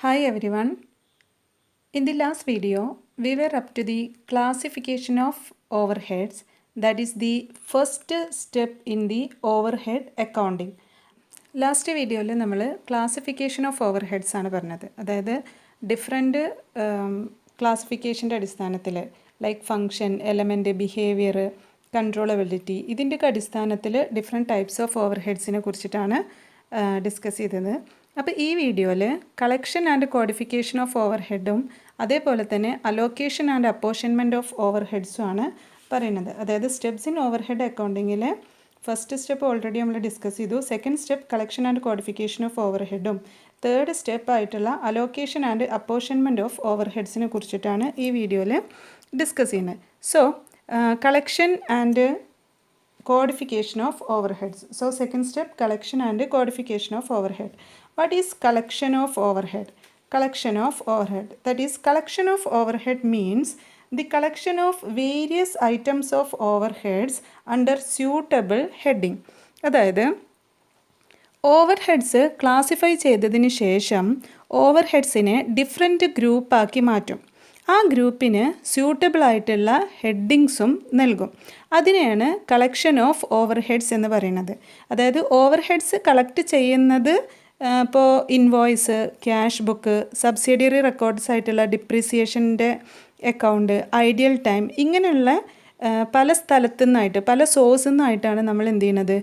Hi everyone. In the last video, we were up to the classification of overheads. That is the first step in the overhead accounting. Last വീഡിയോയിൽ നമ്മൾ classification of over heads ആണ് പറഞ്ഞത്. അതായത് different ക്ലാസിഫിക്കേഷൻ്റെ അടിസ്ഥാനത്തിൽ like function, element, behaviour, controllability ഇതിൻ്റെയൊക്കെ അടിസ്ഥാനത്തിൽ different types of over ഹെഡ്സിനെ കുറിച്ചിട്ടാണ് ഡിസ്കസ് ചെയ്തത്. അപ്പോൾ ഈ വീഡിയോയിൽ collection and codification of over ഹെഡും അതേപോലെ തന്നെ allocation and apportionment of over ഹെഡ്സും ആണ് പറയുന്നത്. അതായത് സ്റ്റെപ്സ് ഇൻ ഓവർ ഹെഡ് അക്കൗണ്ടിങ്ങിൽ ഫസ്റ്റ് സ്റ്റെപ്പ് ഓൾറെഡി നമ്മൾ ഡിസ്കസ് ചെയ്തു. Second step collection and codification of over ഹെഡും തേർഡ് സ്റ്റെപ്പ് ആയിട്ടുള്ള allocation and apportionment of over ഹെഡ്സിനെ കുറിച്ചിട്ടാണ് ഈ വീഡിയോയിൽ ഡിസ്കസ് ചെയ്യുന്നത്. So collection and codification of overheads. So second step, collection and codification of overhead. What is collection of overhead? Collection of overhead, that is collection of overhead means the collection of various items of overheads under suitable heading. അതായത് overheads classify ചെയ്തതിന് ശേഷം ഓവർഹെഡ്സിനെ different ഗ്രൂപ്പാക്കി മാറ്റും. ആ ഗ്രൂപ്പിന് suitable ആയിട്ടുള്ള ഹെഡിങ്സും നൽകും. അതിനെയാണ് collection of over heads എന്ന് പറയുന്നത്. അതായത് ഓവർ ഹെഡ്സ് കളക്ട് ചെയ്യുന്നത് ഇപ്പോൾ invoice, cash book, subsidiary records ആയിട്ടുള്ള ഡിപ്രീസിയേഷൻ്റെ അക്കൗണ്ട്, ഐഡിയൽ ടൈം, ഇങ്ങനെയുള്ള പല സ്ഥലത്തു നിന്നായിട്ട് പല സോഴ്സിൽ നിന്നായിട്ടാണ് നമ്മൾ എന്ത് ചെയ്യുന്നത്,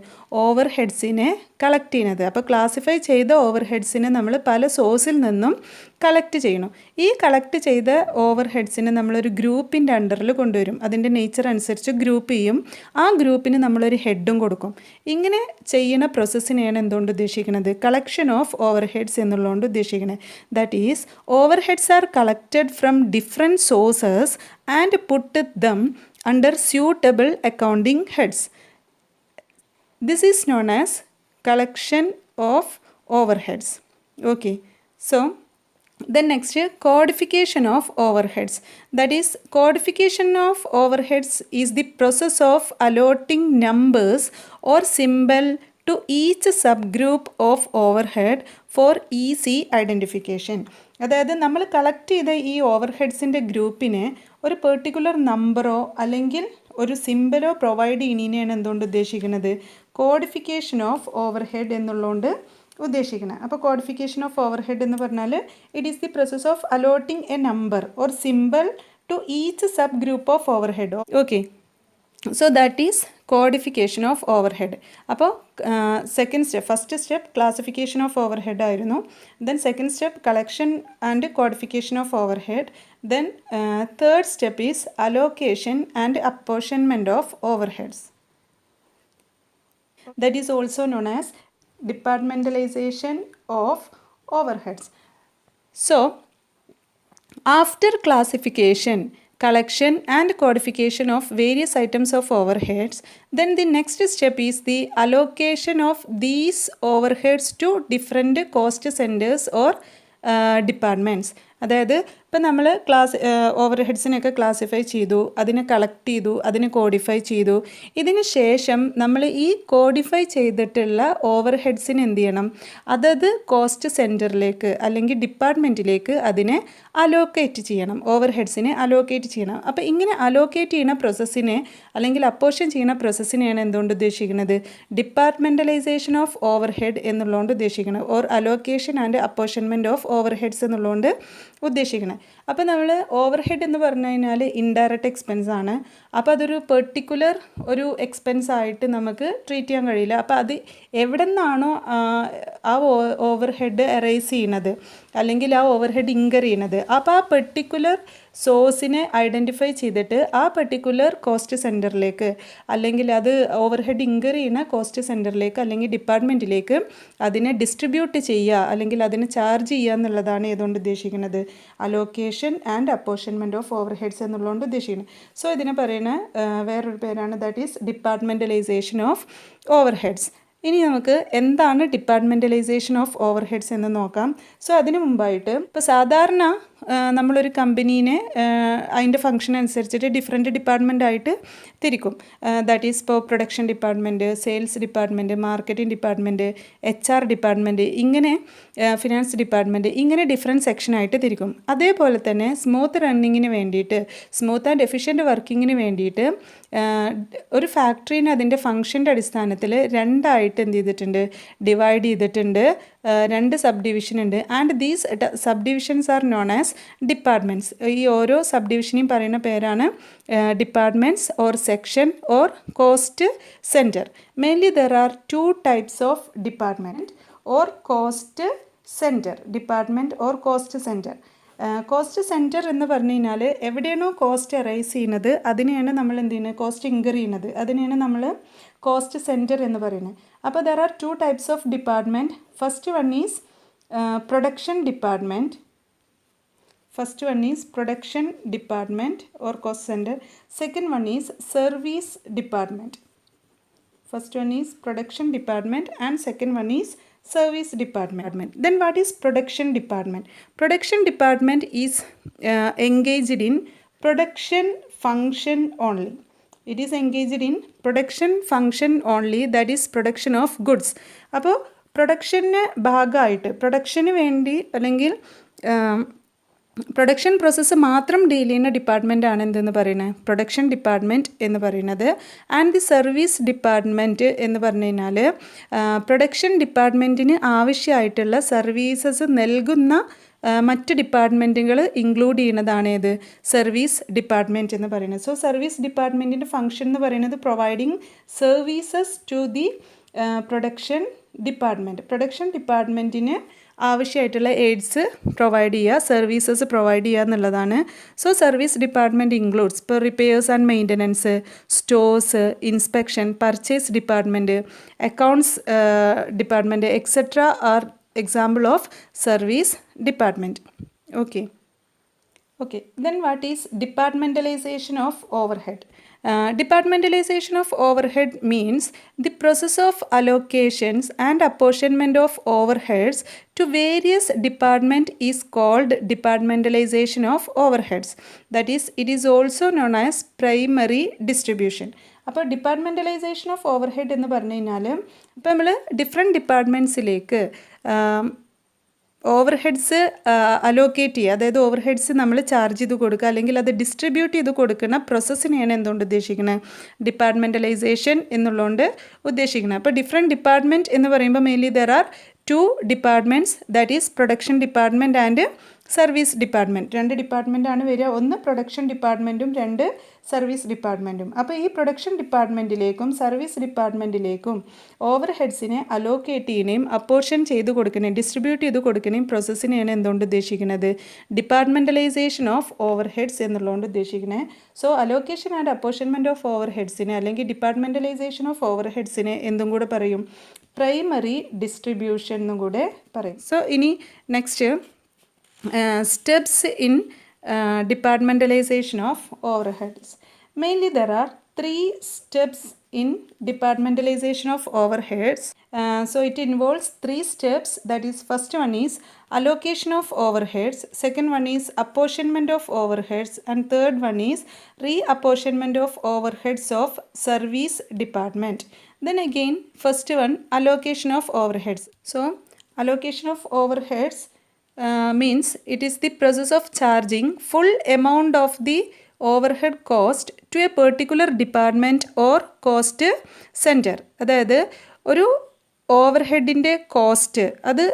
ഓവർ ഹെഡ്സിനെ കളക്ട് ചെയ്യുന്നത്. അപ്പോൾ ക്ലാസിഫൈ ചെയ്ത ഓവർ ഹെഡ്സിനെ നമ്മൾ പല സോഴ്സിൽ നിന്നും കളക്ട് ചെയ്യണം. ഈ കളക്ട് ചെയ്ത ഓവർ ഹെഡ്സിനെ നമ്മളൊരു ഗ്രൂപ്പിൻ്റെ അണ്ടറിൽ കൊണ്ടുവരും. അതിൻ്റെ നേച്ചർ അനുസരിച്ച് ഗ്രൂപ്പ് ചെയ്യും. ആ ഗ്രൂപ്പിന് നമ്മളൊരു ഹെഡും കൊടുക്കും. ഇങ്ങനെ ചെയ്യുന്ന പ്രോസസ്സിനെയാണ് എന്തുകൊണ്ട് ഉദ്ദേശിക്കുന്നത്, കളക്ഷൻ ഓഫ് ഓവർ ഹെഡ്സ് എന്നുള്ളതുകൊണ്ട് ഉദ്ദേശിക്കുന്നത്. That is overheads are collected from different sources and put them under suitable accounting heads. This is known as collection of overheads. Okay, so then next, codification of overheads. That is, codification of overheads is the process of allotting numbers or symbol to each subgroup of overhead for easy identification. അതായത് നമ്മൾ collect ചെയ്ത ഈ over ഹെഡ്സിൻ്റെ ഗ്രൂപ്പിനെ ഒരു particular നമ്പറോ അല്ലെങ്കിൽ ഒരു സിമ്പലോ provide ചെയ്യുന്നതിനെയാണ് എന്തുകൊണ്ട് ഉദ്ദേശിക്കുന്നത്, കോഡിഫിക്കേഷൻ ഓഫ് ഓവർ ഹെഡ് എന്നുള്ളതുകൊണ്ട് ഉദ്ദേശിക്കുന്നത്. അപ്പോൾ കോഡിഫിക്കേഷൻ ഓഫ് ഓവർ ഹെഡ് എന്ന് പറഞ്ഞാൽ it is the process of allotting a number or symbol to each sub group of over head. Okay, so that is codification of over head. അപ്പോൾ second step, first step classification of over head ആയിരുന്നു. Then second step collection and codification of over head. Then third step is allocation and apportionment of over heads. That is also known as departmentalization of overheads. So after classification, collection and codification of various items of overheads, then the next step is the allocation of these overheads to different cost centers or departments. അതായത് ഇപ്പം നമ്മൾ over ഹെഡ്സിനൊക്കെ classify ചെയ്തു, അതിനെ collect ചെയ്തു, അതിനെ codify ചെയ്തു. ഇതിന് ശേഷം നമ്മൾ ഈ കോഡിഫൈ ചെയ്തിട്ടുള്ള ഓവർ ഹെഡ്സിന് എന്ത് ചെയ്യണം, അതത് കോസ്റ്റ് സെൻറ്ററിലേക്ക് അല്ലെങ്കിൽ ഡിപ്പാർട്ട്മെൻറ്റിലേക്ക് അതിനെ അലോക്കേറ്റ് ചെയ്യണം, ഓവർ ഹെഡ്സിനെ അലോക്കേറ്റ് ചെയ്യണം. അപ്പോൾ ഇങ്ങനെ അലോക്കേറ്റ് ചെയ്യുന്ന പ്രോസസ്സിനെ അല്ലെങ്കിൽ അപ്പോർഷൻ ചെയ്യുന്ന പ്രോസസ്സിനെയാണ് എന്തുകൊണ്ട് ഉദ്ദേശിക്കുന്നത്, ഡിപ്പാർട്ട്മെൻറ്റലൈസേഷൻ ഓഫ് ഓവർ ഹെഡ് എന്നുള്ളതുകൊണ്ട് ഉദ്ദേശിക്കുന്നത്, or allocation and apportionment of over heads എന്നുള്ളതുകൊണ്ട് ഉദ്ദേശിക്കുന്നത്. അപ്പോൾ നമ്മൾ ഓവർ ഹെഡ് എന്ന് പറഞ്ഞു കഴിഞ്ഞാൽ ഇൻഡയറക്റ്റ് എക്സ്പെൻസ് ആണ്. അപ്പോൾ അതൊരു പെർട്ടിക്കുലർ ഒരു എക്സ്പെൻസ് ആയിട്ട് നമുക്ക് ട്രീറ്റ് ചെയ്യാൻ കഴിയില്ല. അപ്പോൾ അത് എവിടെ നിന്നാണോ ആ ഓവർ ഹെഡ് എറേസ് ചെയ്യുന്നത് അല്ലെങ്കിൽ ആ ഓവർ ഹെഡ് ഇൻകർ ചെയ്യുന്നത്, അപ്പോൾ ആ പെർട്ടിക്കുലർ സോഴ്സിനെ ഐഡൻറ്റിഫൈ ചെയ്തിട്ട് ആ പെർട്ടിക്കുലർ കോസ്റ്റ് സെൻറ്ററിലേക്ക് അല്ലെങ്കിൽ അത് ഓവർ ഹെഡ് ഇൻകർ ചെയ്യുന്ന കോസ്റ്റ് സെൻറ്ററിലേക്ക് അല്ലെങ്കിൽ ഡിപ്പാർട്ട്മെൻറ്റിലേക്ക് അതിനെ ഡിസ്ട്രിബ്യൂട്ട് ചെയ്യുക അല്ലെങ്കിൽ അതിനെ ചാർജ് ചെയ്യുക എന്നുള്ളതാണ് ഏതുകൊണ്ട് ഉദ്ദേശിക്കുന്നത്, allocation and apportionment of over heads എന്നുള്ളതുകൊണ്ട് ഉദ്ദേശിക്കുന്നത്. സോ ഇതിനെ പറയുന്ന വേറൊരു പേരാണ് that is departmentalisation of over heads. ഇനി നമുക്ക് എന്താണ് ഡിപ്പാർട്ട്മെൻറ്റലൈസേഷൻ ഓഫ് ഓവർ ഹെഡ്സ് എന്ന് നോക്കാം. സോ അതിന് മുമ്പായിട്ട് ഇപ്പോൾ സാധാരണ നമ്മളൊരു കമ്പനീനെ അതിൻ്റെ ഫംഗ്ഷൻ അനുസരിച്ചിട്ട് ഡിഫറെൻറ്റ് ഡിപ്പാർട്ട്മെൻറ്റായിട്ട് തിരിക്കും. ദാറ്റ് ഈസ് ഇപ്പോൾ production department, sales department, marketing department, HR department, ഇങ്ങനെ ഫിനാൻസ് ഡിപ്പാർട്ട്മെൻറ്റ്, ഇങ്ങനെ ഡിഫറെൻറ്റ് സെക്ഷനായിട്ട് തിരിക്കും. അതേപോലെ തന്നെ സ്മൂത്ത് റണ്ണിങ്ങിന് വേണ്ടിയിട്ട്, സ്മൂത്ത് ആൻഡ് എഫിഷ്യൻറ്റ് വർക്കിങ്ങിന് വേണ്ടിയിട്ട് ഒരു ഫാക്ടറീനെ അതിൻ്റെ ഫംഗ്ഷൻ്റെ അടിസ്ഥാനത്തിൽ രണ്ടായിട്ട് എന്ത് ചെയ്തിട്ടുണ്ട്, ഡിവൈഡ് ചെയ്തിട്ടുണ്ട്. 2 സബ് ഡിവിഷൻ ഉണ്ട്. And these sub divisions are known as departments. ഈ ഓരോ സബ് ഡിവിഷനെയും പറയുന്ന പേരാണ് departments or section or cost centre. Mainly there are 2 types of department or cost centre. Department or cost centre. Cost centre എന്ന് പറഞ്ഞു കഴിഞ്ഞാൽ എവിടെയാണോ കോസ്റ്റ് അറൈസ് ചെയ്യുന്നത് അതിനെയാണ് നമ്മൾ എന്ത് ചെയ്യുന്നത്, കോസ്റ്റ് ഇൻകർ ചെയ്യുന്നത്, അതിനെയാണ് നമ്മൾ കോസ്റ്റ് സെൻറ്റർ എന്ന് പറയുന്നത്. അപ്പോൾ there are 2 types of department. First one is production department. First one is production department or cost center. Second one is service department. First one is production department and second one is service department. Then what is production department? Production department is engaged in production function only. It is engaged in production function only, that is production of goods. അപ്പോൾ production ഭാഗമായിട്ട് production വേണ്ടി അല്ലെങ്കിൽ production process മാത്രം deal ചെയ്യുന്ന ഡിപ്പാർട്ട്മെൻറ്റാണ് എന്തെന്ന് പറയുന്നത്, production department എന്ന് പറയുന്നത്. ആൻഡ് ദി സർവീസ് ഡിപ്പാർട്ട്മെൻറ്റ് എന്ന് പറഞ്ഞു കഴിഞ്ഞാൽ പ്രൊഡക്ഷൻ ഡിപ്പാർട്ട്മെൻറ്റിന് ആവശ്യമായിട്ടുള്ള സർവീസസ് നൽകുന്ന മറ്റ് ഡിപ്പാർട്ട്മെൻറ്റുകൾ ഇൻക്ലൂഡ് ചെയ്യുന്നതാണ് ഏത്, സർവീസ് ഡിപ്പാർട്ട്മെൻറ്റ് എന്ന് പറയുന്നത്. സോ സർവീസ് ഡിപ്പാർട്ട്മെൻറ്റിൻ്റെ ഫംഗ്ഷൻ എന്ന് പറയുന്നത് providing services to the production department. Production ഡിപ്പാർട്ട്മെൻറ്റിന് ആവശ്യമായിട്ടുള്ള എയ്ഡ്സ് പ്രൊവൈഡ് ചെയ്യുക, സർവീസസ് പ്രൊവൈഡ് ചെയ്യുക എന്നുള്ളതാണ്. സോ സർവീസ് ഡിപ്പാർട്ട്മെൻറ്റ് ഇൻക്ലൂഡ്സ് ഇപ്പോൾ repairs and maintenance, stores, inspection, purchase department, accounts department etcetera are example of service department. Okay, then what is departmentalization of overhead? Departmentalization of overhead means the process of allocations and apportionment of overheads to various department is called departmentalization of overheads. That is, it is also known as primary distribution. അപ്പോൾ ഡിപ്പാർട്ട്മെൻറ്റലൈസേഷൻ of over head എന്ന് പറഞ്ഞു കഴിഞ്ഞാൽ ഇപ്പോൾ നമ്മൾ different ഡിപ്പാർട്ട്മെൻറ്റ്സിലേക്ക് over heads allocate ചെയ്യുക, അതായത് over heads നമ്മൾ charge ചെയ്ത് കൊടുക്കുക അല്ലെങ്കിൽ അത് ഡിസ്ട്രിബ്യൂട്ട് ചെയ്ത് കൊടുക്കുന്ന പ്രോസസ്സിനെയാണ് എന്തുകൊണ്ട് ഉദ്ദേശിക്കുന്നത്, ഡിപ്പാർട്ട്മെൻറ്റലൈസേഷൻ എന്നുള്ളതുകൊണ്ട് ഉദ്ദേശിക്കുന്നത്. അപ്പോൾ ഡിഫറെൻറ്റ് ഡിപ്പാർട്ട്മെൻറ്റ് എന്ന് പറയുമ്പോൾ mainly there are 2 departments, that is production department and service department. 2 ഡിപ്പാർട്ട്മെൻറ്റാണ് വരിക, ഒന്ന് പ്രൊഡക്ഷൻ ഡിപ്പാർട്ട്മെൻറ്റും 2 സർവീസ് ഡിപ്പാർട്ട്മെൻറ്റും. അപ്പോൾ ഈ പ്രൊഡക്ഷൻ ഡിപ്പാർട്ട്മെൻറ്റിലേക്കും സർവീസ് ഡിപ്പാർട്ട്മെൻറ്റിലേക്കും ഓവർ ഹെഡ്സിനെ അലോക്കേറ്റ് ചെയ്യുകയും അപ്പോർഷൻ ചെയ്ത് കൊടുക്കുകയും ഡിസ്ട്രിബ്യൂട്ട് ചെയ്ത് കൊടുക്കുകയും പ്രോസസ്സിനെയാണ് എന്തുകൊണ്ട് ഉദ്ദേശിക്കുന്നത്, ഡിപ്പാർട്ട്മെൻറ്റലൈസേഷൻ ഓഫ് ഓവർ ഹെഡ്സ് എന്നുള്ളതുകൊണ്ട് ഉദ്ദേശിക്കുന്നത്. So allocation and apportionment of over ഹെഡ്സിനെ അല്ലെങ്കിൽ ഡിപ്പാർട്ട്മെൻറ്റലൈസേഷൻ ഓഫ് ഓവർ ഹെഡ്സിനെ എന്തും കൂടെ പറയും, പ്രൈമറി ഡിസ്ട്രിബ്യൂഷൻ എന്നും കൂടെ പറയും. സോ ഇനി next steps in departmentalization of overheads. Mainly there are 3 steps in departmentalization of overheads. So it involves 3 steps. That is, first one is allocation of overheads, second one is apportionment of overheads, and third one is reapportionment of overheads of service department. Then again, first one, allocation of overheads. So allocation of overheads means it is the process of charging full amount of the overhead cost to a particular department or cost center. അതായത് ഒരു ഓവർഹെഡിൻ്റെ cost അത്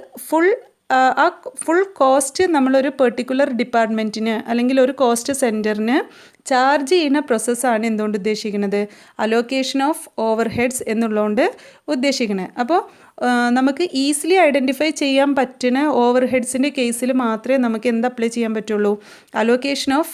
ആ full cost നമ്മളൊരു particular ഡിപ്പാർട്ട്മെൻറ്റിന് അല്ലെങ്കിൽ ഒരു cost സെൻറ്ററിന് charge ചെയ്യുന്ന പ്രോസസ്സാണ് എന്തുകൊണ്ട് ഉദ്ദേശിക്കുന്നത്, അലോക്കേഷൻ ഓഫ് ഓവർ ഹെഡ്സ് എന്നുള്ളതുകൊണ്ട് ഉദ്ദേശിക്കുന്നത്. അപ്പോൾ നമുക്ക് ഈസിലി ഐഡൻറ്റിഫൈ ചെയ്യാൻ പറ്റുന്ന ഓവർ ഹെഡ്സിൻ്റെ കേസിൽ മാത്രമേ നമുക്ക് എന്ത് അപ്ലൈ ചെയ്യാൻ പറ്റുള്ളൂ, allocation of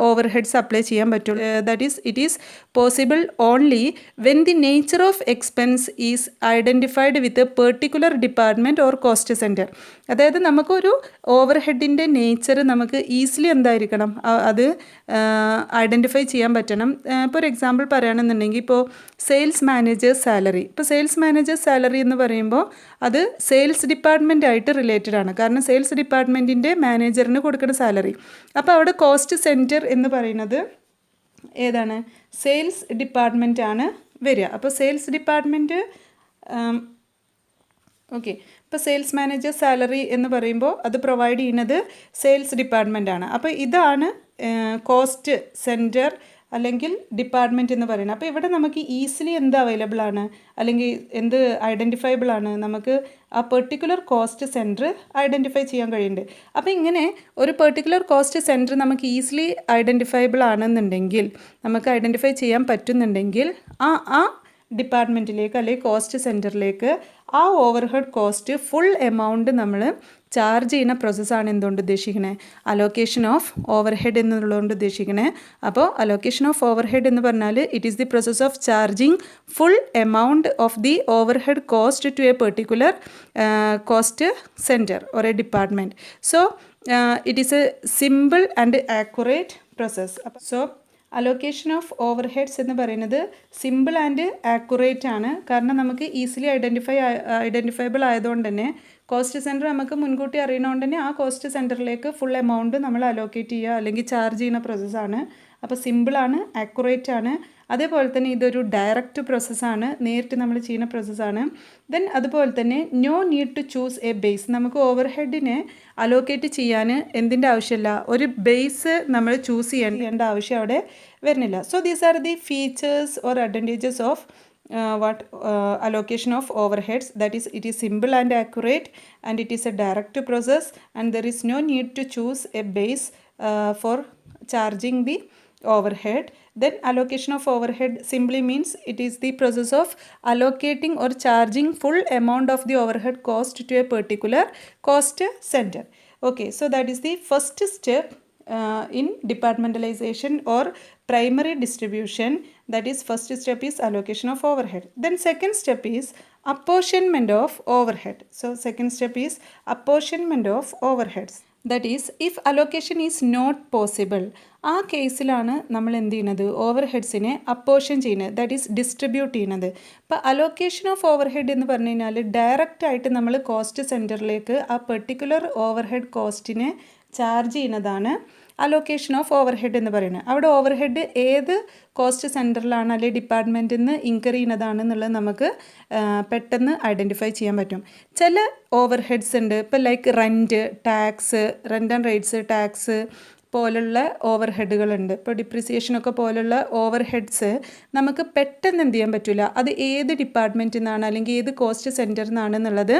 over heads apply ചെയ്യാൻ പറ്റുള്ളൂ. That is it is possible only when the nature of expense is identified with a particular department or cost centre. അതായത് നമുക്കൊരു ഓവർ ഹെഡിൻ്റെ നേച്ചർ നമുക്ക് ഈസിലി എന്തായിരിക്കണം, അത് ഐഡൻറ്റിഫൈ ചെയ്യാൻ പറ്റണം. ഇപ്പോൾ ഒരു എക്സാമ്പിൾ പറയുകയാണെന്നുണ്ടെങ്കിൽ ഇപ്പോൾ സെയിൽസ് മാനേജേഴ്സ് സാലറി, ഇപ്പോൾ സെയിൽസ് മാനേജേഴ്സ് സാലറി എന്ന് പറയുന്നത് പറയുമ്പോൾ അത് സെയിൽസ് ഡിപ്പാർട്ട്മെൻ്റ് ആയിട്ട് റിലേറ്റഡ് ആണ്. കാരണം സെയിൽസ് ഡിപ്പാർട്ട്മെൻറ്റിൻ്റെ മാനേജറിന് കൊടുക്കുന്ന സാലറി. അപ്പോൾ അവിടെ കോസ്റ്റ് സെൻറ്റർ എന്ന് പറയുന്നത് ഏതാണ്? സെയിൽസ് ഡിപ്പാർട്ട്മെൻ്റ് ആണ് വരിക. അപ്പോൾ സെയിൽസ് ഡിപ്പാർട്ട്മെൻറ്റ് ഓക്കെ. ഇപ്പോൾ സെയിൽസ് മാനേജർ സാലറി എന്ന് പറയുമ്പോൾ അത് പ്രൊവൈഡ് ചെയ്യുന്നത് സെയിൽസ് ഡിപ്പാർട്ട്മെൻ്റ് ആണ്. അപ്പോൾ ഇതാണ് കോസ്റ്റ് സെൻറ്റർ അല്ലെങ്കിൽ ഡിപ്പാർട്ട്മെൻറ്റ് എന്ന് പറയുന്നത്. അപ്പോൾ ഇവിടെ നമുക്ക് ഈസിലി എന്ത് അവൈലബിൾ ആണ് അല്ലെങ്കിൽ എന്ത് ഐഡൻറ്റിഫയബിൾ ആണ്? നമുക്ക് ആ പെർട്ടിക്കുലർ കോസ്റ്റ് സെൻറ്റർ ഐഡൻറ്റിഫൈ ചെയ്യാൻ കഴിയുന്നുണ്ട്. അപ്പോൾ ഇങ്ങനെ ഒരു പെർട്ടിക്കുലർ കോസ്റ്റ് സെൻറ്റർ നമുക്ക് ഈസിലി ഐഡൻറ്റിഫയബിൾ ആണെന്നുണ്ടെങ്കിൽ, നമുക്ക് ഐഡൻറ്റിഫൈ ചെയ്യാൻ പറ്റുന്നുണ്ടെങ്കിൽ ആ ഡിപ്പാർട്ട്മെൻറ്റിലേക്ക് അല്ലെങ്കിൽ കോസ്റ്റ് സെൻറ്ററിലേക്ക് ആ ഓവർഹെഡ് കോസ്റ്റ് ഫുൾ എമൗണ്ട് നമ്മൾ ചാർജ് ചെയ്യുന്ന പ്രോസസ്സാണ് എന്തുകൊണ്ട് ഉദ്ദേശിക്കുന്നത്? അലോക്കേഷൻ ഓഫ് ഓവർഹെഡ് എന്നുള്ളതുകൊണ്ട് ഉദ്ദേശിക്കുന്നത്. അപ്പോൾ അലോക്കേഷൻ ഓഫ് ഓവർഹെഡ് എന്ന് പറഞ്ഞാൽ it is the process of charging full amount of the overhead cost to a particular cost centre or a department. So it is a simple and accurate process. So allocation of overheads എന്ന് പറയുന്നത് simple and accurate ആണ്. കാരണം നമുക്ക് easily identifiable ആയതുകൊണ്ട് തന്നെ cost centre നമുക്ക് മുൻകൂട്ടി അറിയണതുകൊണ്ട് തന്നെ ആ കോസ്റ്റ് സെൻറ്ററിലേക്ക് ഫുൾ എമൗണ്ട് നമ്മൾ അലോക്കേറ്റ് ചെയ്യുക അല്ലെങ്കിൽ ചാർജ് ചെയ്യുന്ന പ്രോസസ്സാണ്. അപ്പോൾ സിമ്പിളാണ്, ആക്യുറേറ്റ് ആണ്. അതേപോലെ തന്നെ ഇതൊരു ഡയറക്റ്റ് പ്രോസസ്സാണ്, നേരിട്ട് നമ്മൾ ചെയ്യുന്ന പ്രോസസ്സാണ്. ദെൻ അതുപോലെ തന്നെ no need to choose a base. നമുക്ക് ഓവർഹെഡിനെ അലോക്കേറ്റ് ചെയ്യാൻ എന്തിൻ്റെ ആവശ്യമില്ല? ഒരു ബേസ് നമ്മൾ ചൂസ് ചെയ്യേണ്ട ആവശ്യം അവിടെ വരുന്നില്ല. So these are the features or advantages of allocation of overheads. That is, it is simple and accurate, and it is a direct process, and there is no need to choose a base for charging the overhead. Then allocation of overhead simply means it is the process of allocating or charging full amount of the overhead cost to a particular cost center. Okay, so that is the first step in departmentalization or primary distribution. That is, first step is allocation of overhead. Then second step is apportionment of overhead. So second step is apportionment of overheads. That is, if allocation is not possible, ആ കേസിലാണ് നമ്മൾ എന്ത് ചെയ്യുന്നത്? ഓവർഹെഡ്സിനെ apportion ചെയ്യുന്നത്, that is distribute ചെയ്യുന്നത്. ഇപ്പോൾ allocation of overhead എന്ന് പറഞ്ഞു കഴിഞ്ഞാൽ ഡയറക്റ്റായിട്ട് നമ്മൾ കോസ്റ്റ് സെൻറ്ററിലേക്ക് ആ പെർട്ടിക്കുലർ ഓവർഹെഡ് കോസ്റ്റിനെ ചാർജ് ചെയ്യുന്നതാണ് അലോക്കേഷൻ ഓഫ് ഓവർഹെഡ് എന്ന് പറയുന്നത്. അവിടെ ഓവർഹെഡ് ഏത് കോസ്റ്റ് സെൻറ്ററിലാണ് അല്ലെങ്കിൽ ഡിപ്പാർട്ട്മെൻറ്റിൽ നിന്ന് ഇൻകർ ചെയ്യുന്നതാണെന്നുള്ളത് നമുക്ക് പെട്ടെന്ന് ഐഡൻറ്റിഫൈ ചെയ്യാൻ പറ്റും. ചില ഓവർഹെഡ്സ് ഉണ്ട്, ഇപ്പോൾ like rent, tax, rent and rates, tax പോലുള്ള ഓവർഹെഡുകളുണ്ട്. ഇപ്പോൾ ഡിപ്രിസിയേഷനൊക്കെ പോലുള്ള ഓവർഹെഡ്സ് നമുക്ക് പെട്ടെന്ന് എന്ത് ചെയ്യാൻ പറ്റില്ല, അത് ഏത് ഡിപ്പാർട്ട്മെൻറ്റിൽ നിന്നാണ് അല്ലെങ്കിൽ ഏത് കോസ്റ്റ് സെൻറ്ററിൽ നിന്നാണെന്നുള്ളത്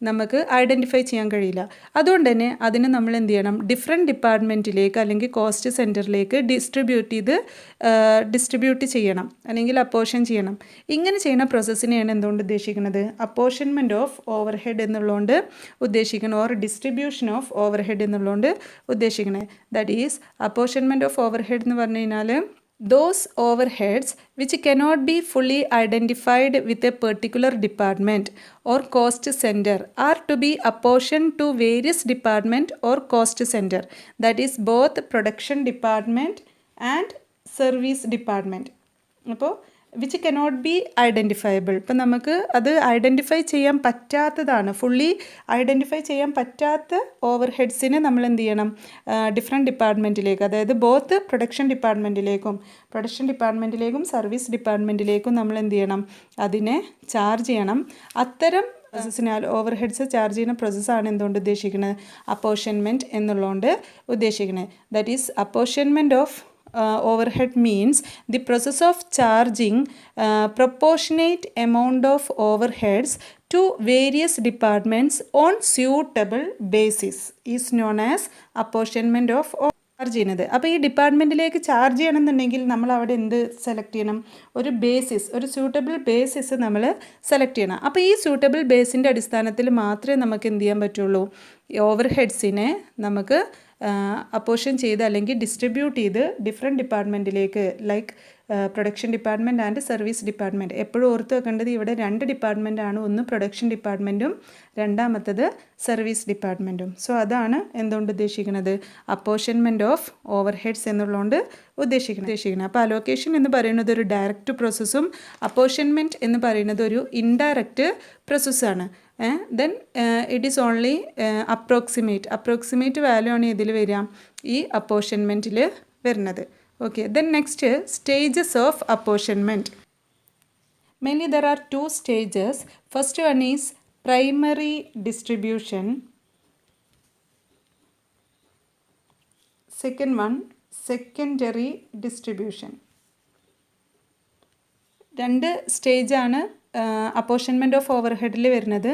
നമുക്ക് ഐഡൻറ്റിഫൈ ചെയ്യാൻ കഴിയില്ല. അതുകൊണ്ട് തന്നെ അതിന് നമ്മൾ എന്ത് ചെയ്യണം? ഡിഫറെൻറ്റ് ഡിപ്പാർട്ട്മെൻറ്റിലേക്ക് അല്ലെങ്കിൽ കോസ്റ്റ് സെൻറ്ററിലേക്ക് ഡിസ്ട്രിബ്യൂട്ട് ചെയ്യണം അല്ലെങ്കിൽ അപ്പോർഷൻ ചെയ്യണം. ഇങ്ങനെ ചെയ്യുന്ന പ്രോസസ്സിനെയാണ് എന്തുകൊണ്ട് ഉദ്ദേശിക്കുന്നത്? അപ്പോർഷൻമെൻറ്റ് ഓഫ് ഓവർഹെഡ് എന്നുള്ളതുകൊണ്ട് ഉദ്ദേശിക്കുന്നത്, ഓർ ഡിസ്ട്രിബ്യൂഷൻ ഓഫ് ഓവർഹെഡ് എന്നുള്ളതുകൊണ്ട് ഉദ്ദേശിക്കുന്നത്. That is apportionment of overhead എന്ന് പറഞ്ഞു കഴിഞ്ഞാൽ those overheads which cannot be fully identified with a particular department or cost center are to be apportioned to various department or cost center. That is both production department and service department. അപ്പോൾ which cannot be identifiable, ഇപ്പം നമുക്ക് അത് identify ചെയ്യാൻ പറ്റാത്തതാണ്, fully identify ചെയ്യാൻ പറ്റാത്ത over ഹെഡ്സിനെ നമ്മൾ എന്ത് ചെയ്യണം? ഡിഫറെൻറ്റ് ഡിപ്പാർട്ട്മെൻറ്റിലേക്ക്, അതായത് ബോത്ത് പ്രൊഡക്ഷൻ ഡിപ്പാർട്ട്മെൻറ്റിലേക്കും സർവീസ് ഡിപ്പാർട്ട്മെൻറ്റിലേക്കും നമ്മൾ എന്ത് ചെയ്യണം? അതിനെ ചാർജ് ചെയ്യണം. അത്തരം പ്രോസസ്സിനാൽ ഓവർ ഹെഡ്സ് ചാർജ് ചെയ്യുന്ന പ്രോസസ്സാണ് എന്തുകൊണ്ട് ഉദ്ദേശിക്കുന്നത്? അപ്പോർഷൻമെൻറ്റ് എന്നുള്ളതുകൊണ്ട് ഉദ്ദേശിക്കുന്നത്. That is apportionment of overhead means the process of charging proportionate amount of overheads to various departments on suitable basis is known as apportionment of charge ചെയ്യുന്നത്. അപ്പോൾ ഈ ഡിപ്പാർട്ട്മെൻറ്റിലേക്ക് ചാർജ് ചെയ്യണമെന്നുണ്ടെങ്കിൽ നമ്മൾ അവിടെ എന്ത് സെലക്ട് ചെയ്യണം? ഒരു ബേസിസ്, ഒരു സ്യൂട്ടബിൾ ബേസിസ് നമ്മൾ സെലക്ട് ചെയ്യണം. അപ്പോൾ ഈ സ്യൂട്ടബിൾ ബേസിൻ്റെ അടിസ്ഥാനത്തിൽ മാത്രമേ നമുക്ക് എന്ത് ചെയ്യാൻ പറ്റുള്ളൂ? ഓവർ ഹെഡ്സിനെ നമുക്ക് അപ്പോർഷൻ ചെയ്ത് അല്ലെങ്കിൽ ഡിസ്ട്രിബ്യൂട്ട് ചെയ്ത് ഡിഫറെൻറ്റ് ഡിപ്പാർട്ട്മെൻറ്റിലേക്ക്, like production department and service department. എപ്പോഴും ഓർത്ത് വെക്കേണ്ടത് ഇവിടെ 2 ഡിപ്പാർട്ട്മെൻറ്റാണ്. ഒന്ന് പ്രൊഡക്ഷൻ ഡിപ്പാർട്ട്മെൻറ്റും രണ്ടാമത്തത് സർവീസ് ഡിപ്പാർട്ട്മെൻറ്റും. സോ അതാണ് എന്തുകൊണ്ട് ഉദ്ദേശിക്കുന്നത്, അപ്പോർഷൻമെൻറ്റ് ഓഫ് ഓവർ ഹെഡ്സ് എന്നുള്ളതുകൊണ്ട് ഉദ്ദേശിക്കുന്നത്. അപ്പോൾ അലോക്കേഷൻ എന്ന് പറയുന്നത് ഒരു ഡയറക്റ്റ് പ്രോസസ്സും അപ്പോർഷൻമെൻറ്റ് എന്ന് പറയുന്നത് ഒരു ഇൻഡയറക്റ്റ് പ്രോസസ്സാണ്. Then it is only approximate value ആണ് ഇതിൽ വരിക, ഈ അപ്പോർഷൻമെൻറ്റിൽ വരുന്നത്. Okay, then next stages of apportionment. Mainly there are 2 stages. First one is primary distribution, second one secondary distribution. 2 സ്റ്റേജാണ് അപ്പോർഷൻമെൻറ്റ് ഓഫ് ഓവർ ഹെഡിൽ വരുന്നത്.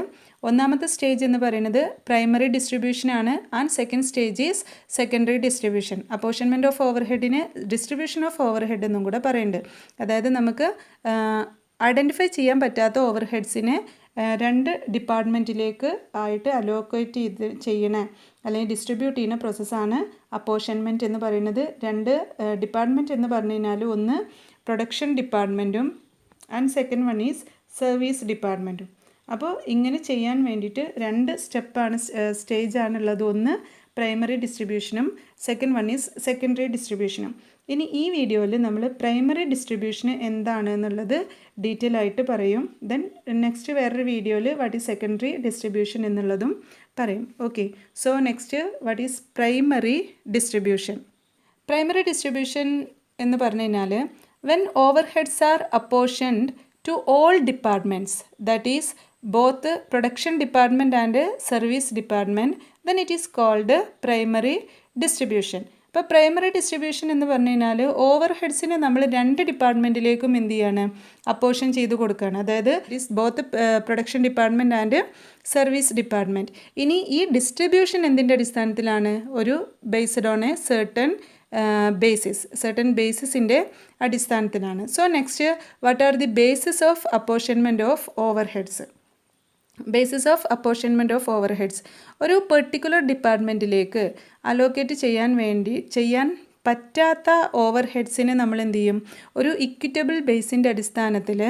ഒന്നാമത്തെ സ്റ്റേജ് എന്ന് പറയുന്നത് പ്രൈമറി ഡിസ്ട്രിബ്യൂഷനാണ് and second stage is secondary distribution. Apportionment of over ഹെഡിന് distribution of over head എന്നും കൂടെ പറയുന്നുണ്ട്. അതായത് നമുക്ക് ഐഡൻറ്റിഫൈ ചെയ്യാൻ പറ്റാത്ത ഓവർ ഹെഡ്സിനെ 2 ഡിപ്പാർട്ട്മെൻറ്റിലേക്ക് ആയിട്ട് അലോക്കേറ്റ് ചെയ്യണ അല്ലെങ്കിൽ ഡിസ്ട്രിബ്യൂട്ട് ചെയ്യുന്ന പ്രോസസ്സാണ് അപ്പോർഷൻമെൻറ്റ് എന്ന് പറയുന്നത്. 2 ഡിപ്പാർട്ട്മെൻറ്റ് എന്ന് പറഞ്ഞു കഴിഞ്ഞാൽ ഒന്ന് പ്രൊഡക്ഷൻ ഡിപ്പാർട്ട്മെൻറ്റും and second one is service ഡിപ്പാർട്ട്മെൻറ്റും. അപ്പോൾ ഇങ്ങനെ ചെയ്യാൻ വേണ്ടിയിട്ട് 2 സ്റ്റേജാണുള്ളത്. ഒന്ന് പ്രൈമറി ഡിസ്ട്രിബ്യൂഷനും സെക്കൻഡ് വൺ ഈസ് സെക്കൻഡറി ഡിസ്ട്രിബ്യൂഷനും. ഇനി ഈ വീഡിയോയിൽ നമ്മൾ പ്രൈമറി ഡിസ്ട്രിബ്യൂഷൻ എന്താണ് എന്നുള്ളത് ഡീറ്റെയിൽ ആയിട്ട് പറയും. ദെൻ നെക്സ്റ്റ് വേറൊരു വീഡിയോയിൽ വാട്ട് ഈസ് സെക്കൻഡറി ഡിസ്ട്രിബ്യൂഷൻ എന്നുള്ളതും പറയും. Okay, so next what is primary distribution. Primary distribution എന്ന് പറഞ്ഞു കഴിഞ്ഞാൽ when overheads are apportioned to all departments, that is both production department and service department, then it is called primary distribution. ഇപ്പോൾ primary distribution എന്ന് പറഞ്ഞു കഴിഞ്ഞാൽ over ഹെഡ്സിനെ നമ്മൾ 2 ഡിപ്പാർട്ട്മെൻറ്റിലേക്കും എന്ത് ചെയ്യാണ്, അപ്പോർഷൻ ചെയ്ത് കൊടുക്കുകയാണ്. അതായത് is both production department and service department. ഇനി ഈ ഡിസ്ട്രിബ്യൂഷൻ എന്തിൻ്റെ അടിസ്ഥാനത്തിലാണ്, ഒരു ബേസ്ഡ് ഓൺ എ certain ബേസിസിൻ്റെ അടിസ്ഥാനത്തിലാണ്. So next what are the basis of apportionment of over heads. Basis of apportionment of over heads, ഒരു പെർട്ടിക്കുലർ ഡിപ്പാർട്ട്മെൻറ്റിലേക്ക് അലോക്കേറ്റ് ചെയ്യാൻ പറ്റാത്ത ഓവർ ഹെഡ്സിനെ നമ്മൾ എന്ത് ചെയ്യും, ഒരു ഇക്വിറ്റബിൾ ബേസിൻ്റെ അടിസ്ഥാനത്തിൽ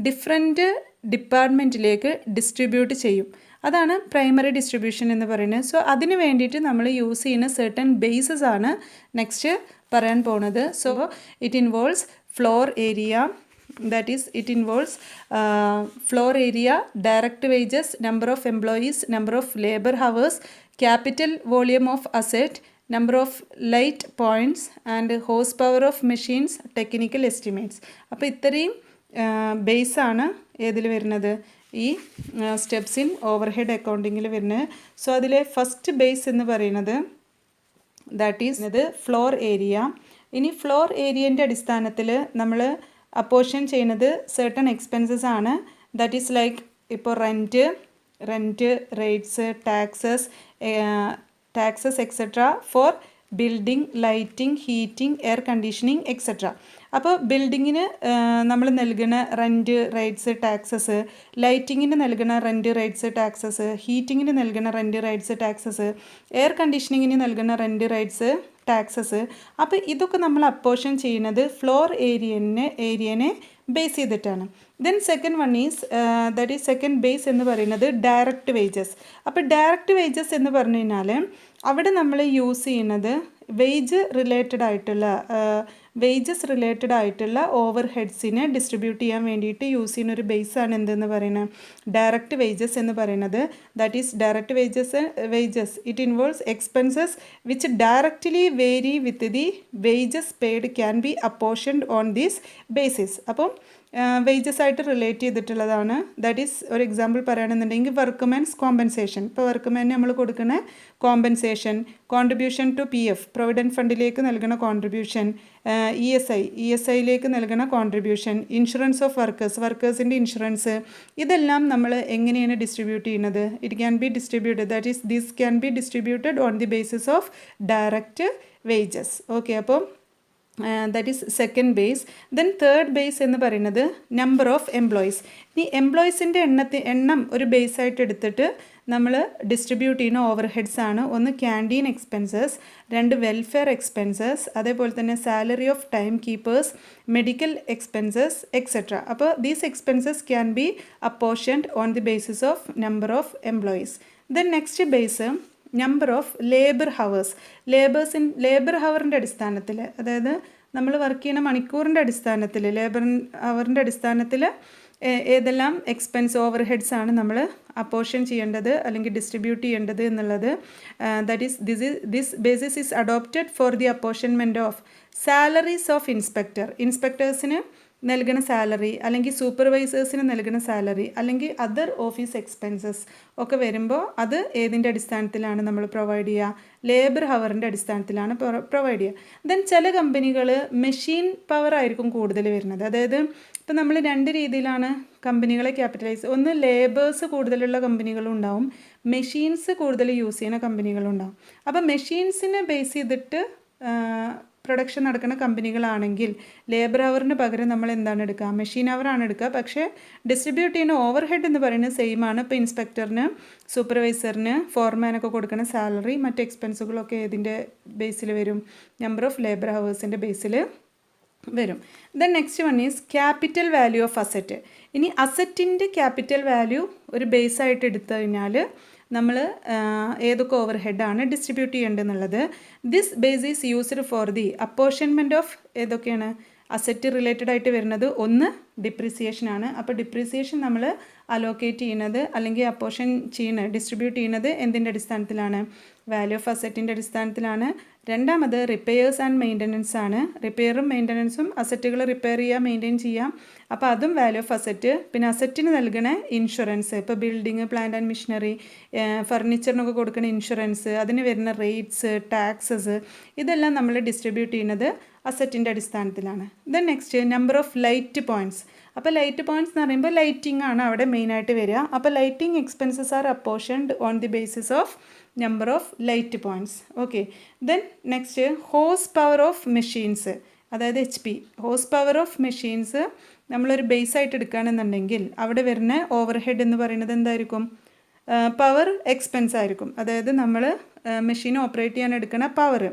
ഡിഫറെൻറ്റ് ഡിപ്പാർട്ട്മെൻറ്റിലേക്ക് ഡിസ്ട്രിബ്യൂട്ട് ചെയ്യും. അതാണ് പ്രൈമറി ഡിസ്ട്രിബ്യൂഷൻ എന്ന് പറയുന്നത്. സോ അതിന് വേണ്ടിയിട്ട് നമ്മൾ യൂസ് ചെയ്യുന്ന certain ബേസസ് ആണ് നെക്സ്റ്റ് പറയാൻ പോകുന്നത്. So it involves floor area, that is it involves floor area, direct wages, number of employees, number of labor hours, capital volume of asset, number of light points and horsepower of machines, technical estimates. അപ്പോൾ ഇത്രയും ബേസാണ് ഏതിൽ വരുന്നത്, ഈ steps in overhead അക്കൗണ്ടിങ്ങിൽ വരുന്നത്. So അതിലെ first base എന്ന് പറയുന്നത് that is floor area. ഇനി ഫ്ലോർ ഏരിയൻ്റെ അടിസ്ഥാനത്തിൽ നമ്മൾ അപ്പോർഷൻ ചെയ്യുന്നത് certain എക്സ്പെൻസസ് ആണ്. ദാറ്റ് ഈസ് ലൈക്ക് ഇപ്പോൾ rent, rates, taxes etcetera for building, lighting, heating, air conditioning etcetera. അപ്പോൾ ബിൽഡിങ്ങിന് നമ്മൾ നൽകുന്ന റെൻറ്റ്, റേറ്റ്സ്, ടാക്സസ്, ലൈറ്റിങ്ങിന് നൽകുന്ന റെൻറ്റ്, റേറ്റ്സ്, ടാക്സസ്, ഹീറ്റിങ്ങിന് നൽകുന്ന റെൻറ്റ്, റേറ്റ്സ്, ടാക്സസ്, എയർ കണ്ടീഷനിങ്ങിന് നൽകുന്ന റെൻറ്റ്, റേറ്റ്സ്, ടാക്സസ്. അപ്പോൾ ഇതൊക്കെ നമ്മൾ അപ്പോർഷൻ ചെയ്യുന്നത് ഫ്ലോർ ഏരിയനെ ബേസ് ചെയ്തിട്ടാണ്. Then second one is that is second base എന്ന് പറയുന്നത് ഡയറക്റ്റ് വേജസ്. അപ്പോൾ ഡയറക്റ്റ് വേജസ് എന്ന് പറഞ്ഞു കഴിഞ്ഞാൽ അവിടെ നമ്മൾ യൂസ് ചെയ്യുന്നത് വേജസ് റിലേറ്റഡ് ആയിട്ടുള്ള ഓവർ ഹെഡ്സിനെ ഡിസ്ട്രിബ്യൂട്ട് ചെയ്യാൻ വേണ്ടിയിട്ട് യൂസ് ചെയ്യുന്ന ഒരു ബേസാണ് എന്തെന്ന് പറയുന്നത്, ഡയറക്റ്റ് വേജസ് എന്ന് പറയുന്നത്. That is direct wages it involves expenses which directly vary with the wages paid can be apportioned on these basis. അപ്പം വേജസ് ആയിട്ട് റിലേറ്റ് ചെയ്തിട്ടുള്ളതാണ്. ദാറ്റ് ഈസ് ഒരു എക്സാമ്പിൾ പറയുകയാണെന്നുണ്ടെങ്കിൽ വർക്ക്മാൻസ് കോമ്പൻസേഷൻ. ഇപ്പോൾ വർക്ക്മാന് നമ്മൾ കൊടുക്കുന്ന compensation, contribution to PF provident ഫണ്ടിലേക്ക് നൽകുന്ന കോൺട്രിബ്യൂഷൻ, ESIയിലേക്ക് നൽകുന്ന കോൺട്രിബ്യൂഷൻ, ഇൻഷുറൻസ് ഓഫ് വർക്കേഴ്സിൻ്റെ ഇൻഷുറൻസ്, ഇതെല്ലാം നമ്മൾ എങ്ങനെയാണ് ഡിസ്ട്രിബ്യൂട്ട് ചെയ്യുന്നത്, it can be distributed, that is this can be distributed on the basis of direct wages. Okay, അപ്പോൾ that is second base. Then third base എന്ന് പറയുന്നത് നമ്പർ ഓഫ് എംപ്ലോയീസ്. ഈ എംപ്ലോയീസിൻ്റെ എണ്ണം ഒരു ബേസായിട്ട് എടുത്തിട്ട് നമ്മൾ ഡിസ്ട്രിബ്യൂട്ട് ചെയ്യുന്ന ഓവർ ഹെഡ്സ് ആണ്. ഒന്ന് ക്യാൻറ്റീൻ എക്സ്പെൻസസ്, രണ്ട് വെൽഫെയർ എക്സ്പെൻസസ്, അതേപോലെ തന്നെ salary of time keepers, medical expenses etcetera. അപ്പോൾ these expenses can be apportioned on the basis of number of employees. Then next base number of labour hours. Labour ഹവറിൻ്റെ അടിസ്ഥാനത്തിൽ, അതായത് നമ്മൾ work ചെയ്യുന്ന മണിക്കൂറിൻ്റെ അടിസ്ഥാനത്തിൽ, ലേബർ ഹവറിൻ്റെ അടിസ്ഥാനത്തിൽ ഏതെല്ലാം എക്സ്പെൻസ് ഓവർ ഹെഡ്സ് ആണ് നമ്മൾ അപ്പോർഷൻ ചെയ്യേണ്ടത് അല്ലെങ്കിൽ ഡിസ്ട്രിബ്യൂട്ട് ചെയ്യേണ്ടത് എന്നുള്ളത്. That is this basis is adopted for the apportionment of salaries of ഇൻസ്പെക്ടേഴ്സിന് നൽകുന്ന സാലറി, അല്ലെങ്കിൽ സൂപ്പർവൈസേഴ്സിന് നൽകുന്ന സാലറി, അല്ലെങ്കിൽ അതർ ഓഫീസ് എക്സ്പെൻസസ് ഒക്കെ വരുമ്പോൾ അത് ഏതിൻ്റെ അടിസ്ഥാനത്തിലാണ് നമ്മൾ പ്രൊവൈഡ് ചെയ്യുക? ലേബർ ഹവറിൻ്റെ അടിസ്ഥാനത്തിലാണ് പ്രൊവൈഡ് ചെയ്യുക. ദെൻ ചില കമ്പനികൾ മെഷീൻ പവർ ആയിരിക്കും കൂടുതൽ വരുന്നത്. അതായത് ഇപ്പം നമ്മൾ രണ്ട് രീതിയിലാണ് കമ്പനികളെ ക്യാപിറ്റലൈസ്. ഒന്ന് ലേബേഴ്സ് കൂടുതലുള്ള കമ്പനികളും ഉണ്ടാവും, മെഷീൻസ് കൂടുതൽ യൂസ് ചെയ്യുന്ന കമ്പനികളും ഉണ്ടാവും. അപ്പോൾ മെഷീൻസിനെ ബേസ് ചെയ്തിട്ട് പ്രൊഡക്ഷൻ നടക്കുന്ന കമ്പനികളാണെങ്കിൽ ലേബർ അവറിന് പകരം നമ്മൾ എന്താണ് എടുക്കുക? മെഷീൻ അവറാണ് എടുക്കുക. പക്ഷേ ഡിസ്ട്രിബ്യൂട്ട് ചെയ്യുന്ന ഓവർ ഹെഡ് എന്ന് പറയുന്നത് സെയിം ആണ്. ഇപ്പോൾ ഇൻസ്പെക്ടറിന്, സൂപ്പർവൈസറിന്, ഫോർമാനൊക്കെ കൊടുക്കുന്ന സാലറി, മറ്റ് എക്സ്പെൻസുകളൊക്കെ ഏതിൻ്റെ ബേസിൽ വരും? നമ്പർ ഓഫ് ലേബർ ഹവേഴ്സിൻ്റെ ബേസിൽ വരും. Then next one is capital value of asset. ഇനി അസറ്റിൻ്റെ ക്യാപിറ്റൽ വാല്യൂ ഒരു ബേസായിട്ട് എടുത്തു കഴിഞ്ഞാൽ നമ്മൾ ഏതൊക്കെ ഓവർ ഹെഡാണ് ഡിസ്ട്രിബ്യൂട്ട് ചെയ്യേണ്ടതെന്നുള്ളത്. This base is used for the apportionment of ഏതൊക്കെയാണ് അസറ്റ് റിലേറ്റഡ് ആയിട്ട് വരുന്നത്? ഒന്ന് ഡിപ്രിസിയേഷനാണ്. അപ്പോൾ ഡിപ്രിസിയേഷൻ നമ്മൾ അലോക്കേറ്റ് ചെയ്യുന്നത് അല്ലെങ്കിൽ അപ്പോർഷൻ ചെയ്യുന്നത്, ഡിസ്ട്രിബ്യൂട്ട് ചെയ്യുന്നത് എന്തിൻ്റെ അടിസ്ഥാനത്തിലാണ്? വാല്യൂ ഓഫ് അസറ്റിൻ്റെ അടിസ്ഥാനത്തിലാണ്. രണ്ടാമത് റിപ്പയേഴ്സ് ആൻഡ് മെയിൻ്റനൻസ് ആണ്. റിപ്പയറും മെയിൻ്റനൻസും, അസറ്റുകൾ റിപ്പയർ ചെയ്യുക, മെയിൻറ്റെയിൻ ചെയ്യാം. അപ്പോൾ അതും വാല്യൂ ഓഫ് അസറ്റ്. പിന്നെ അസറ്റിന് നൽകണ ഇൻഷുറൻസ്, ഇപ്പോൾ ബിൽഡിങ്, പ്ലാന്റ് ആൻഡ് മെഷീനറി, ഫർണിച്ചറിനൊക്കെ കൊടുക്കുന്ന ഇൻഷുറൻസ്, അതിന് വരുന്ന റേറ്റ്സ്, ടാക്സസ്, ഇതെല്ലാം നമ്മൾ ഡിസ്ട്രിബ്യൂട്ട് ചെയ്യുന്നത് അസറ്റിൻ്റെ അടിസ്ഥാനത്തിലാണ്. Then next number of light points. അപ്പോൾ ലൈറ്റ് പോയിൻറ്റ്സ് എന്ന് പറയുമ്പോൾ ലൈറ്റിംഗ് ആണ് അവിടെ മെയിനായിട്ട് വരിക. അപ്പോൾ lighting expenses are apportioned on the basis of number of light points. Okay. Then next hose power of machines, അതായത് HP. Hose power of machines നമ്മളൊരു ബേസായിട്ട് എടുക്കുകയാണെന്നുണ്ടെങ്കിൽ അവിടെ വരുന്ന ഓവർ ഹെഡ് എന്ന് പറയുന്നത് എന്തായിരിക്കും? പവർ എക്സ്പെൻസ് ആയിരിക്കും. അതായത് നമ്മൾ മെഷീൻ ഓപ്പറേറ്റ് ചെയ്യാൻ എടുക്കുന്ന പവർ.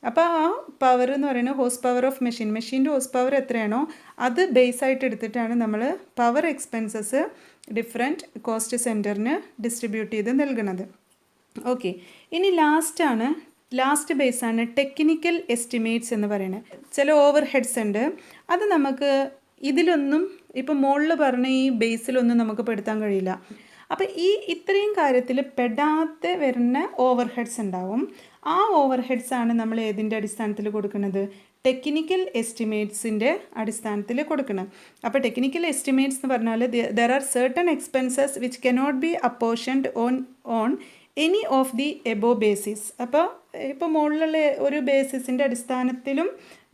അപ്പോൾ ആ പവർ എന്ന് പറയുന്നത് ഹോസ് പവർ ഓഫ് മെഷീൻ്റെ ഹോസ് പവർ എത്രയാണോ അത് ബേസായിട്ട് എടുത്തിട്ടാണ് നമ്മൾ പവർ എക്സ്പെൻസസ് ഡിഫറെൻറ്റ് കോസ്റ്റ് സെൻറ്ററിന് ഡിസ്ട്രിബ്യൂട്ട് ചെയ്ത് നൽകുന്നത്. ഓക്കെ. ഇനി ലാസ്റ്റ് ബേസാണ് ടെക്നിക്കൽ എസ്റ്റിമേറ്റ്സ് എന്ന് പറയുന്നത്. ചില ഓവർ ഹെഡ്സ് ഉണ്ട്, അത് നമുക്ക് ഇതിലൊന്നും ഇപ്പോൾ മുകളിൽ പറഞ്ഞ ഈ ബേസിലൊന്നും നമുക്ക് പെടുത്താൻ കഴിയില്ല. അപ്പോൾ ഇത്രയും കാര്യത്തിൽ പെടാതെ വരുന്ന ഓവർ ഹെഡ്സ് ഉണ്ടാവും. ആ ഓവർ ഹെഡ്സ് ആണ് നമ്മൾ ഏതിൻ്റെ അടിസ്ഥാനത്തിൽ കൊടുക്കുന്നത്? ടെക്നിക്കൽ എസ്റ്റിമേറ്റ്സിൻ്റെ അടിസ്ഥാനത്തിൽ കൊടുക്കണം. അപ്പോൾ ടെക്നിക്കൽ എസ്റ്റിമേറ്റ്സ് എന്ന് പറഞ്ഞാൽ there are certain expenses which cannot be apportioned on any of the above basis. ഇപ്പോൾ മുകളിലുള്ള ഒരു ബേസിസിൻ്റെ അടിസ്ഥാനത്തിലും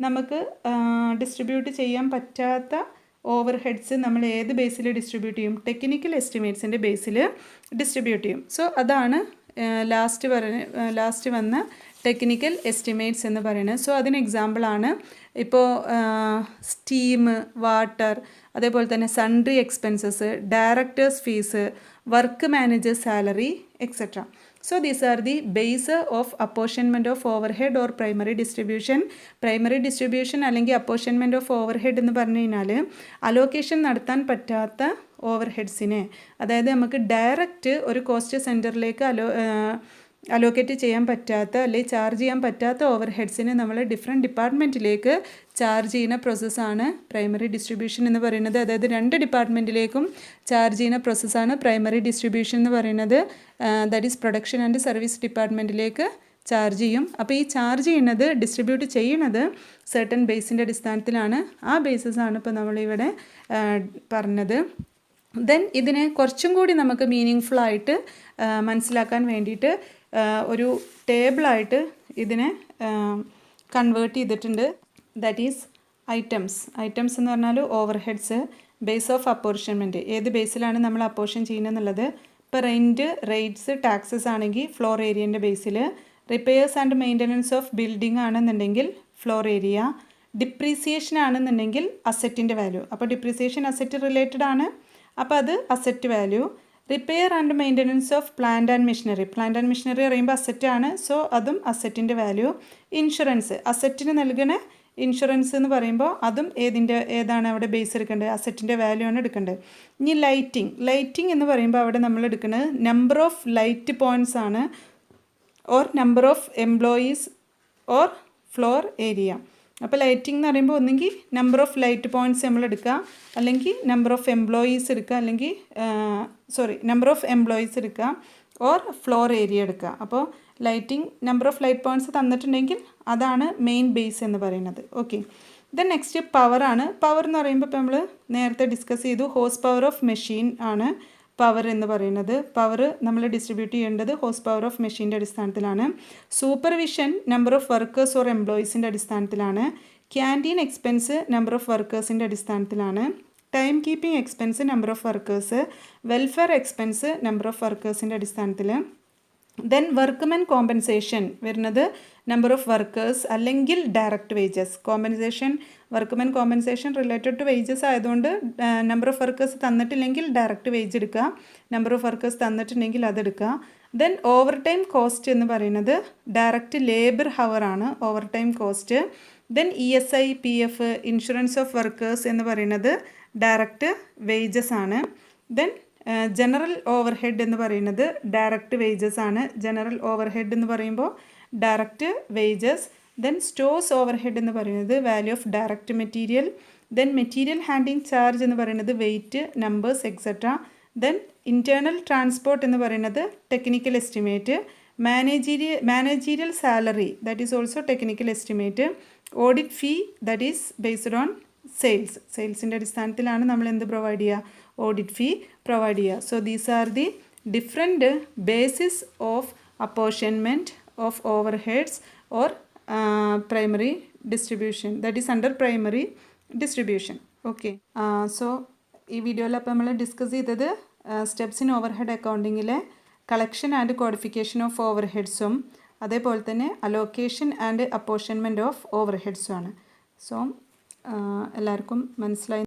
നമുക്ക് ഡിസ്ട്രിബ്യൂട്ട് ചെയ്യാൻ പറ്റാത്ത ഓവർ ഹെഡ്സ് നമ്മൾ ഏത് ബേസിൽ ഡിസ്ട്രിബ്യൂട്ട് ചെയ്യും? ടെക്നിക്കൽ എസ്റ്റിമേറ്റ്സിൻ്റെ ബേസിൽ ഡിസ്ട്രിബ്യൂട്ട് ചെയ്യും. സോ അതാണ് ലാസ്റ്റ് വന്ന ടെക്നിക്കൽ എസ്റ്റിമേറ്റ്സ് എന്ന് പറയുന്നത്. സോ അതിന് എക്സാമ്പിളാണ് ഇപ്പോൾ സ്റ്റീം, വാട്ടർ, അതേപോലെ തന്നെ sundry expenses, directors fees, work managers salary etcetera. So these are the base of apportionment of overhead or primary distribution. Primary distribution അല്ലെങ്കിൽ apportionment of overhead എന്ന് പറഞ്ഞു കഴിഞ്ഞാൽ അലോക്കേഷൻ നടത്താൻ പറ്റാത്ത ഓവർ ഹെഡ്സിനെ, അതായത് നമുക്ക് ഡയറക്റ്റ് ഒരു കോസ്റ്റ് സെൻറ്ററിലേക്ക് അലോക്കേറ്റ് ചെയ്യാൻ പറ്റാത്ത അല്ലെങ്കിൽ ചാർജ് ചെയ്യാൻ പറ്റാത്ത ഓവർ ഹെഡ്സിനെ നമ്മൾ ഡിഫറെൻറ്റ് ഡിപ്പാർട്ട്മെൻറ്റിലേക്ക് ചാർജ് ചെയ്യുന്ന പ്രോസസ്സാണ് പ്രൈമറി ഡിസ്ട്രിബ്യൂഷൻ എന്ന് പറയുന്നത്. അതായത് രണ്ട് ഡിപ്പാർട്ട്മെൻറ്റിലേക്കും ചാർജ് ചെയ്യുന്ന പ്രോസസ്സാണ് പ്രൈമറി ഡിസ്ട്രിബ്യൂഷൻ എന്ന് പറയുന്നത്. That is production and service ഡിപ്പാർട്ട്മെൻറ്റിലേക്ക് ചാർജ് ചെയ്യും. അപ്പോൾ ഈ ചാർജ് ചെയ്യുന്നത്, ഡിസ്ട്രിബ്യൂട്ട് ചെയ്യുന്നത് സർട്ടൻ ബേസിൻ്റെ അടിസ്ഥാനത്തിലാണ്. ആ ബേസിസാണ് ഇപ്പോൾ നമ്മളിവിടെ പറഞ്ഞത്. ദെൻ ഇതിനെ കുറച്ചും കൂടി നമുക്ക് മീനിങ് ഫുൾ ആയിട്ട് മനസ്സിലാക്കാൻ വേണ്ടിയിട്ട് ഒരു ടേബിളായിട്ട് ഇതിനെ കൺവേർട്ട് ചെയ്തിട്ടുണ്ട്. ദാറ്റ് ഈസ് ഐറ്റംസ് എന്ന് പറഞ്ഞാൽ over heads, base of apportionment, ഏത് ബേസിലാണ് നമ്മൾ അപ്പോർഷൻ ചെയ്യുന്നത്. ഇപ്പോൾ റെൻറ്റ്, റേറ്റ്സ്, ടാക്സസ് ആണെങ്കിൽ ഫ്ലോർ ഏരിയൻ്റെ ബേസിൽ, repairs and maintenance of building ആണെന്നുണ്ടെങ്കിൽ ഫ്ലോർ ഏരിയ, ഡിപ്രീസിയേഷൻ ആണെന്നുണ്ടെങ്കിൽ അസറ്റിൻ്റെ വാല്യൂ. അപ്പോൾ ഡിപ്രീസിയേഷൻ അസറ്റ് റിലേറ്റഡ് ആണ്, അപ്പോൾ അത് asset value. Repair and maintenance of plant and machinery. Plant and machinery പറയുമ്പോൾ അസറ്റാണ്, സോ അതും അസറ്റിൻ്റെ വാല്യൂ. ഇൻഷുറൻസ്, അസറ്റിന് നൽകുന്ന ഇൻഷുറൻസ് എന്ന് പറയുമ്പോൾ അതും ഏതാണ് അവിടെ ബേസ് എടുക്കേണ്ടത്, അസറ്റിൻ്റെ വാല്യൂ ആണ് എടുക്കേണ്ടത്. ഇനി ലൈറ്റിംഗ് എന്ന് പറയുമ്പോൾ അവിടെ നമ്മൾ എടുക്കുന്നത് നമ്പർ ഓഫ് ലൈറ്റ് പോയിൻറ്റ്സ് ആണ്, or number of employees or floor area. അപ്പോൾ ലൈറ്റിംഗ് എന്ന് പറയുമ്പോൾ ഒന്നെങ്കിൽ നമ്പർ ഓഫ് ലൈറ്റ് പോയിൻറ്റ്സ് നമ്മൾ എടുക്കുക, അല്ലെങ്കിൽ നമ്പർ ഓഫ് എംപ്ലോയീസ് എടുക്കുക, അല്ലെങ്കിൽ നമ്പർ ഓഫ് എംപ്ലോയീസ് എടുക്കുക, ഓർ ഫ്ലോർ ഏരിയ എടുക്കുക. അപ്പോൾ lighting number of light points തന്നിട്ടുണ്ടെങ്കിൽ അതാണ് മെയിൻ ബേസ് എന്ന് പറയുന്നത്. ഓക്കെ, ദെൻ നെക്സ്റ്റ് പവറാണ്. പവർ എന്ന് പറയുമ്പോൾ ഇപ്പോൾ നമ്മൾ നേരത്തെ ഡിസ്കസ് ചെയ്തു, ഹോഴ്സ് പവർ ഓഫ് മെഷീൻ ആണ് പവർ എന്ന് പറയുന്നത്. പവർ നമ്മൾ ഡിസ്ട്രിബ്യൂട്ട് ചെയ്യേണ്ടത് ഹോഴ്സ് പവർ ഓഫ് മെഷീൻ്റെ അടിസ്ഥാനത്തിലാണ്. Supervision number of workers or എംപ്ലോയീസിൻ്റെ അടിസ്ഥാനത്തിലാണ്. ക്യാൻറ്റീൻ എക്സ്പെൻസ് നമ്പർ ഓഫ് വർക്കേഴ്സിൻ്റെ അടിസ്ഥാനത്തിലാണ്. Time keeping expense number of workers. Welfare expense number of വർക്കേഴ്സിൻ്റെ അടിസ്ഥാനത്തിൽ. ദെൻ വർക്ക്മെൻ കോമ്പൻസേഷൻ വരുന്നത് നമ്പർ ഓഫ് വർക്കേഴ്സ് അല്ലെങ്കിൽ direct wages. Workmen compensation related to wages ആയതുകൊണ്ട് number of workers തന്നിട്ടില്ലെങ്കിൽ ഡയറക്റ്റ് വേജ് എടുക്കുക, number of workers തന്നിട്ടുണ്ടെങ്കിൽ അതെടുക്കുക. Then overtime cost എന്ന് പറയുന്നത് ഡയറക്റ്റ് ലേബർ ഹവർ ആണ് overtime cost. Then ESI PF insurance of workers എന്ന് പറയുന്നത് ഡയറക്റ്റ് വേജസ് ആണ്. ദെൻ ജനറൽ ഓവർ ഹെഡ് എന്ന് പറയുന്നത് ഡയറക്റ്റ് വേജസ് ആണ്. ജനറൽ ഓവർ ഹെഡ് എന്ന് പറയുമ്പോൾ direct wages. Then stores over head എന്ന് പറയുന്നത് value of direct material. Then material handling charge എന്ന് പറയുന്നത് weight, numbers etcetera. Then internal transport എന്ന് പറയുന്നത് technical estimate. Managerial salary that is also technical estimate. Audit fee that is based on സെയിൽസിൻ്റെ അടിസ്ഥാനത്തിലാണ് നമ്മൾ എന്ത് പ്രൊവൈഡ് ചെയ്യുക, ഓഡിറ്റ് ഫീ പ്രൊവൈഡ് ചെയ്യുക. So these are the different basis of apportionment of over heads or primary distribution that is under primary distribution. Okay, so ഈ വീഡിയോയിൽ അപ്പോൾ നമ്മൾ ഡിസ്കസ് ചെയ്തത് സ്റ്റെപ്സ് ഇൻ ഓവർ ഹെഡ് അക്കൗണ്ടിങ്ങിലെ collection and codification of over ഹെഡ്സും അതേപോലെ തന്നെ allocation and apportionment of over ഹെഡ്സും ആണ്. സോ എല്ലാവർക്കും മനസ്സിലായി